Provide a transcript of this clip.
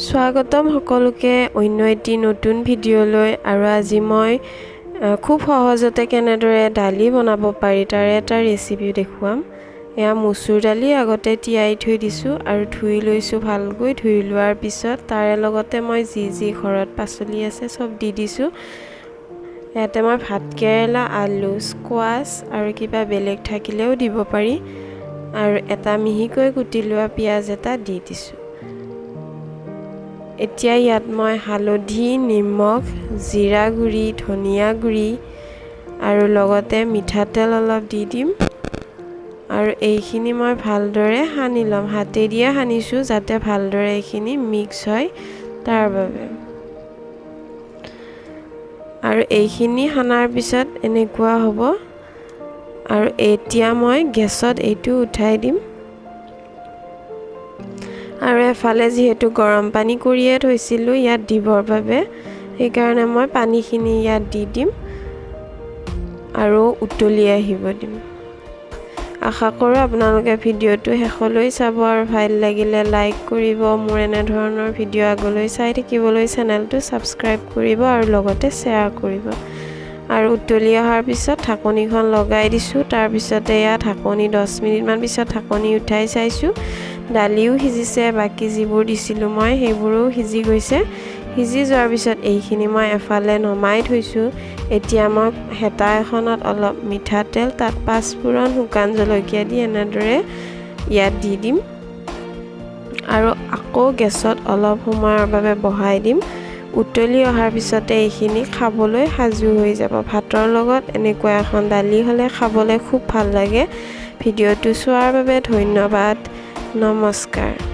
স্বাগতম সকলোকে অন্য এটি নতুন ভিডিঅ'লৈ আৰু আজি মই খুব সহজতে কেনেদৰে দালি বনাব পাৰি তাৰ এটা ৰেচিপি দেখুৱাম। এয়া মচুৰ দালি আগতে তিয়াই থৈ দিছোঁ আৰু ধুই লৈছোঁ ভালকৈ। ধুই লোৱাৰ পিছত তাৰে লগতে মই যি ঘৰত পাচলি আছে সব দি দিছোঁ। ইয়াতে মই ভাতকেৰেলা, আলু, স্কোৱাছ আৰু কিবা বেলেগ থাকিলেও দিব পাৰি আৰু এটা মিহিকৈ কুটি লোৱা পিঁয়াজ এটা দি দিছোঁ। এতিয়া ইয়াত মই হালধি, নিমখ, জিৰা গুড়ি, ধনিয়া গুড়ি আৰু লগতে মিঠাতেল অলপ দি দিম আৰু এইখিনি মই ভালদৰে সানি ল'ম। হাতেদিয়ে সানিছোঁ যাতে ভালদৰে এইখিনি মিক্স হয় তাৰ বাবে। আৰু এইখিনি সানাৰ পিছত এনেকুৱা হ'ব আৰু এতিয়া মই গেছত এইটো উঠাই দিম। আৰু এফালে যিহেতু গৰম পানী কৰিয়ে থৈছিলোঁ ইয়াত দিবৰ বাবে, সেইকাৰণে মই পানীখিনি ইয়াত দি দিম আৰু উতলি আহিব দিম। আশা কৰোঁ আপোনালোকে ভিডিঅ'টো শেষলৈ চাব আৰু ভাল লাগিলে লাইক কৰিব। মোৰ এনেধৰণৰ ভিডিঅ' আগলৈ চাই থাকিবলৈ চেনেলটো ছাবস্ক্ৰাইব কৰিব আৰু লগতে শ্বেয়াৰ কৰিব। আৰু উতলি অহাৰ পিছত ঢাকনিখন লগাই দিছোঁ। তাৰপিছতে ইয়াত ঢাকনি 10 মিনিটমান পিছত ঢাকনি উঠাই চাইছোঁ। দালিও সিজিছে, বাকী যিবোৰ দিছিলোঁ মই সেইবোৰো সিজি গৈছে। সিজি যোৱাৰ পিছত এইখিনি মই এফালে নমাই থৈছোঁ। এতিয়া মই হেতা এখনত অলপ মিঠাতেল, তাত 5 ফুৰণ শুকান জলকীয়া দি এনেদৰে ইয়াত দি দিম আৰু আকৌ গেছত অলপ সময়ৰ বাবে বহাই দিম। উতলি অহাৰ পিছতে এইখিনি খাবলৈ সাজু হৈ যাব। ভাতৰ লগত এনেকুৱা এখন দালি হ'লে খাবলৈ খুব ভাল লাগে। ভিডিঅ'টো চোৱাৰ বাবে ধন্যবাদ। নমস্কাৰ।